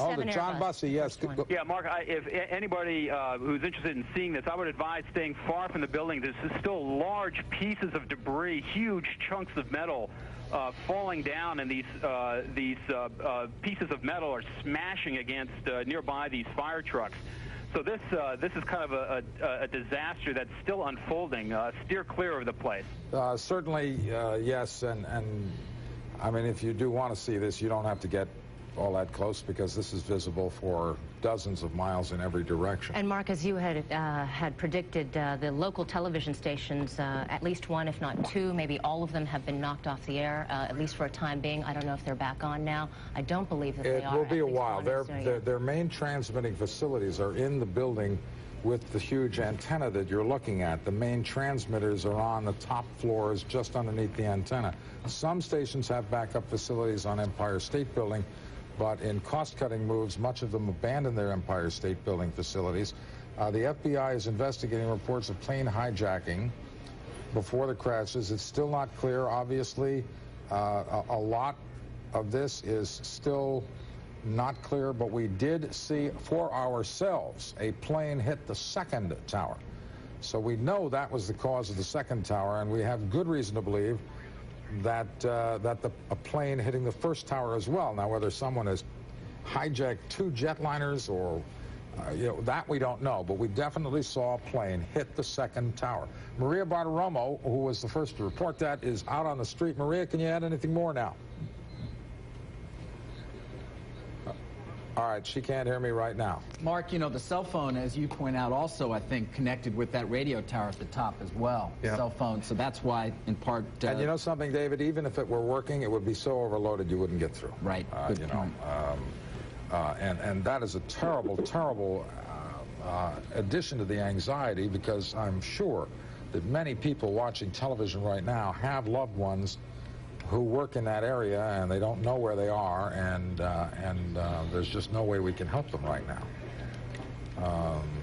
Oh, the John Bussey, yes. Yeah, Mark, if anybody who's interested in seeing this, I would advise staying far from the building. There's still large pieces of debris, huge chunks of metal falling down, and these pieces of metal are smashing against nearby these fire trucks. So this is kind of a disaster that's still unfolding. Steer clear of the place. Certainly, yes, and I mean, if you do want to see this, you don't have to get all that close because this is visible for dozens of miles in every direction. And Mark, as you had predicted, the local television stations, at least one, if not two, maybe all of them have been knocked off the air, at least for a time being. I don't know if they're back on now. I don't believe that they are. It will be a while. Their main transmitting facilities are in the building with the huge antenna that you're looking at. The main transmitters are on the top floors just underneath the antenna. Some stations have backup facilities on Empire State Building, but in cost-cutting moves, much of them abandoned their Empire State Building facilities. The FBI is investigating reports of plane hijacking before the crashes. It's still not clear. Obviously, a lot of this is still not clear, but we did see for ourselves a plane hit the second tower. So we know that was the cause of the second tower, and we have good reason to believe that a plane hitting the first tower as well. Now, whether someone has hijacked two jetliners or that we don't know, but we definitely saw a plane hit the second tower. Maria Bartiromo, who was the first to report that, is out on the street. Maria, can you add anything more now? All right, she can't hear me right now. Mark, the cell phone, as you point out, also, I think, connected with that radio tower at the top as well. Yeah. Cell phone, so that's why, in part... and you know something, David? Even if it were working, it would be so overloaded you wouldn't get through. Right. Good point. And that is a terrible, terrible addition to the anxiety, because I'm sure that many people watching television right now have loved ones who work in that area, and they don't know where they are, and there's just no way we can help them right now.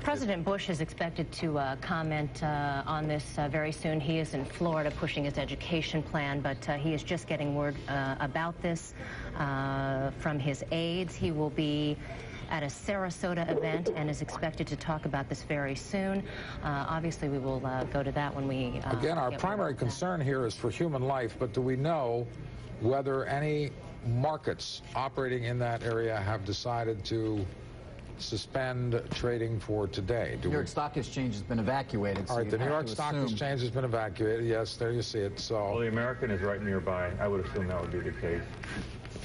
President Bush is expected to comment on this very soon. He is in Florida pushing his education plan, but he is just getting word about this from his aides. He will be at a Sarasota event and is expected to talk about this very soon. Obviously, we will go to that when we... Again, our primary concern here is for human life, but do we know whether any markets operating in that area have decided to suspend trading for today? The New York Stock Exchange has been evacuated. All right, the New York Stock Exchange has been evacuated. Yes, there you see it. So, well, the American is right nearby. I would assume that would be the case.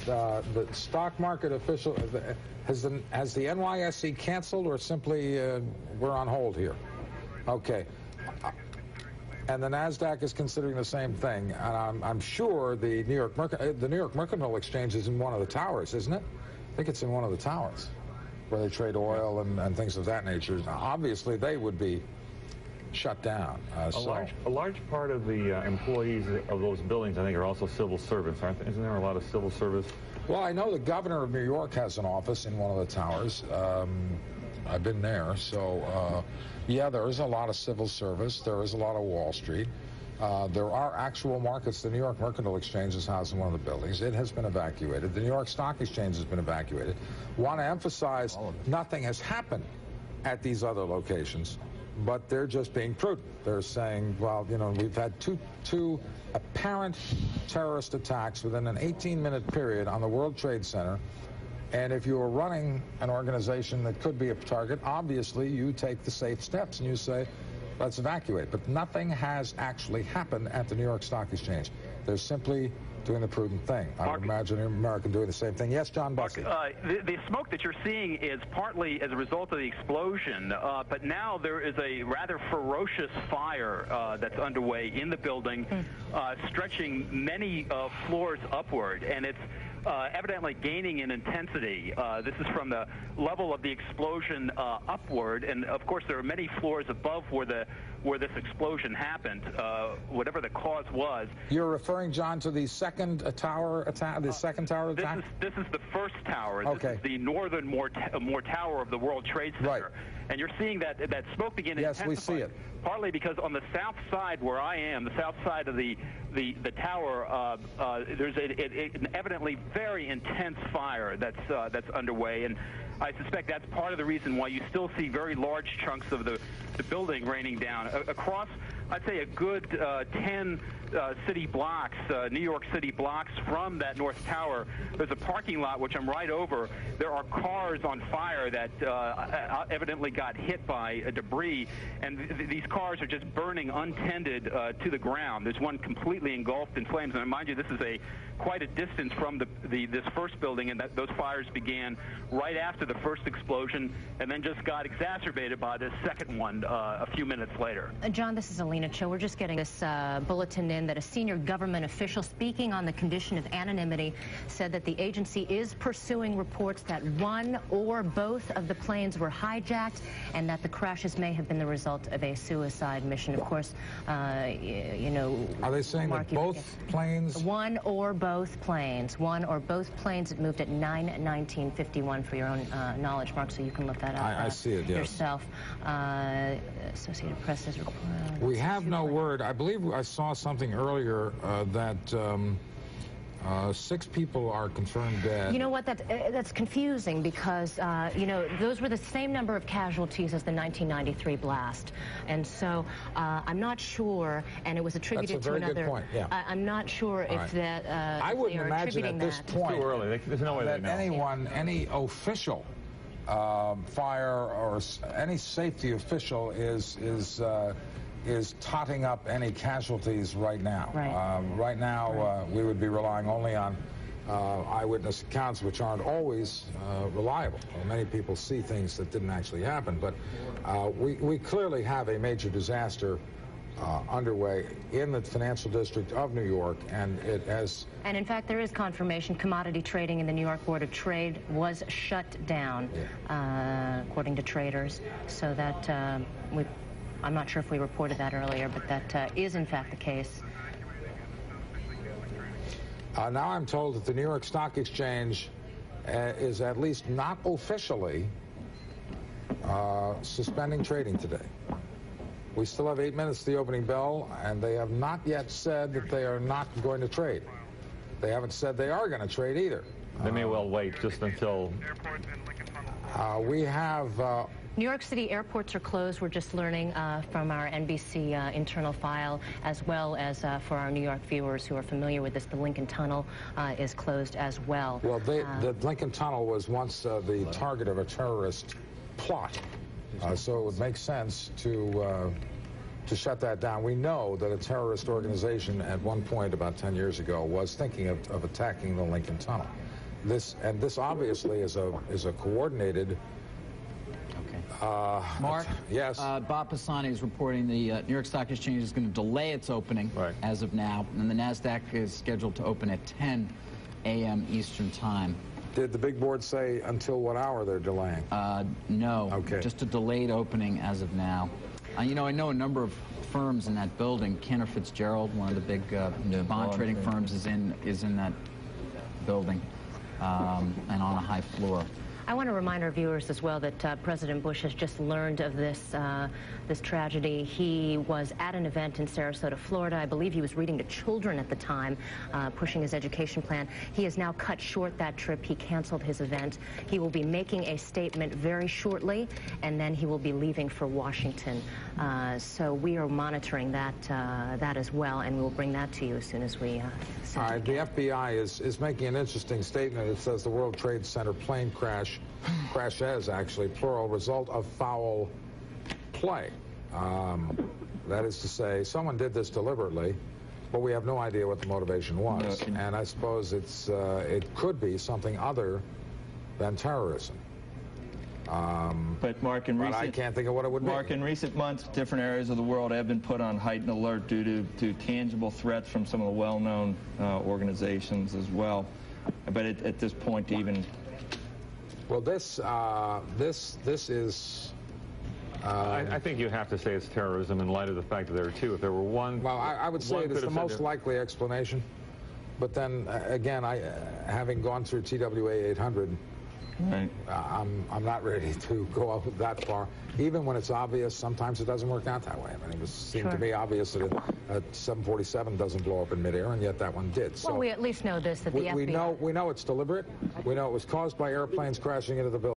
The stock market official... Has the NYSE canceled, or simply we're on hold here? Okay. And the NASDAQ is considering the same thing. And I'm sure the New York Mercantile Exchange is in one of the towers, isn't it? I think it's in one of the towers where they trade oil and things of that nature. Now, obviously, they would be shut down. A large part of the employees of those buildings, I think, are also civil servants, aren't there? Isn't there a lot of civil service? Well, I know the governor of New York has an office in one of the towers. I've been there. So, yeah, there is a lot of civil service. There is a lot of Wall Street. There are actual markets. The New York Mercantile Exchange is housed in one of the buildings. It has been evacuated. The New York Stock Exchange has been evacuated. Want to emphasize, nothing has happened at these other locations, but they're just being prudent. They're saying, well, we've had two apparent terrorist attacks within an 18-minute period on the World Trade Center, and if you were running an organization that could be a target, obviously you take the safe steps and you say, let's evacuate. But nothing has actually happened at the New York Stock Exchange. They're simply doing the prudent thing. I would imagine an American doing the same thing. Yes, John Bussey. The smoke that you're seeing is partly as a result of the explosion, but now there is a rather ferocious fire that's underway in the building, stretching many floors upward, and it's evidently gaining in intensity. This is from the level of the explosion upward, and of course there are many floors above where this explosion happened, whatever the cause was. You're referring, John, to the second tower attack? The second tower attack? This is the first tower. Okay. This is the northernmost tower of the World Trade Center. Right. And you're seeing that smoke begin to intensify. Yes, we see it. Partly because on the south side where I am, the south side of the the tower, there's an evidently very intense fire that's underway, and I suspect that's part of the reason why you still see very large chunks of the building raining down. Across, I'd say, a good 10 city blocks, New York City blocks from that North Tower, there's a parking lot, which I'm right over. There are cars on fire that evidently got hit by debris, and these cars are just burning untended to the ground. There's one completely engulfed in flames, and mind you, this is quite a distance from this first building, and those fires began right after the first explosion, and then just got exacerbated by this second one a few minutes later. John, this is Alina Cho. We're just getting this bulletin in that a senior government official speaking on the condition of anonymity said that the agency is pursuing reports that one or both of the planes were hijacked and that the crashes may have been the result of a suicide mission. Of course, you know... Are they saying Mark, that both planes? One or both planes. One or both planes. It moved at 9:19:51 for your own knowledge, Mark, so you can look that up I see it, yes. yourself. Associated Press has reported... We have no word. I believe I saw something earlier that 6 people are confirmed dead. You know what? That's confusing because, you know, those were the same number of casualties as the 1993 blast. And so I'm not sure, and it was attributed to another... That's a very good point, yeah. I'm not sure if that... I wouldn't imagine at this point... It's too early. There's no way that they know. any official fire or any safety official is totting up any casualties right now. Right. Right now, we would be relying only on eyewitness accounts, which aren't always reliable. Many people see things that didn't actually happen, but we clearly have a major disaster underway in the financial district of New York, and it has... And in fact, there is confirmation commodity trading in the New York Board of Trade was shut down, according to traders, so that I'm not sure if we reported that earlier, but that is in fact the case. Now I'm told that the New York Stock Exchange is at least not officially suspending trading today. We still have 8 minutes to the opening bell, and they have not yet said that they are not going to trade. They haven't said they are going to trade either. They may well wait just until... We have... New York City airports are closed. We're just learning from our NBC internal file, as well as for our New York viewers who are familiar with this, the Lincoln Tunnel is closed as well. Well, the Lincoln Tunnel was once the target of a terrorist plot, so it would make sense to shut that down. We know that a terrorist organization at one point about 10 years ago was thinking of attacking the Lincoln Tunnel. This obviously is a coordinated... Mark? Yes? Bob Pisani is reporting the New York Stock Exchange is going to delay its opening as of now, and the NASDAQ is scheduled to open at 10 a.m. Eastern Time. Did the big board say until what hour they're delaying? No. Okay. Just a delayed opening as of now. You know, I know a number of firms in that building. Cantor Fitzgerald, one of the big bond trading firms, is in that building and on a high floor. I want to remind our viewers as well that President Bush has just learned of this tragedy. He was at an event in Sarasota, Florida. I believe he was reading to children at the time, pushing his education plan. He has now cut short that trip. He canceled his event. He will be making a statement very shortly, and then he will be leaving for Washington. So we are monitoring that as well, and we will bring that to you as soon as we All right, the FBI is making an interesting statement. It says the World Trade Center plane crashes, actually, plural, result of foul play. That is to say, someone did this deliberately, but we have no idea what the motivation was. And I suppose it could be something other than terrorism. But Mark, I can't think of what it would be. Mark, in recent months, different areas of the world have been put on heightened alert due to tangible threats from some of the well-known organizations as well. But at this point, even... Well, this is... I think you have to say it's terrorism in light of the fact that there are two. If there were one... Well, I would say it's the most likely explanation. But then, again, having gone through TWA 800, Right. I'm not ready to go out that far. Even when it's obvious, sometimes it doesn't work out that way. I mean, it seemed to me obvious that a 747 doesn't blow up in midair, and yet that one did. Well, So we at least know this, that the FBI... we know it's deliberate. We know it was caused by airplanes crashing into the building.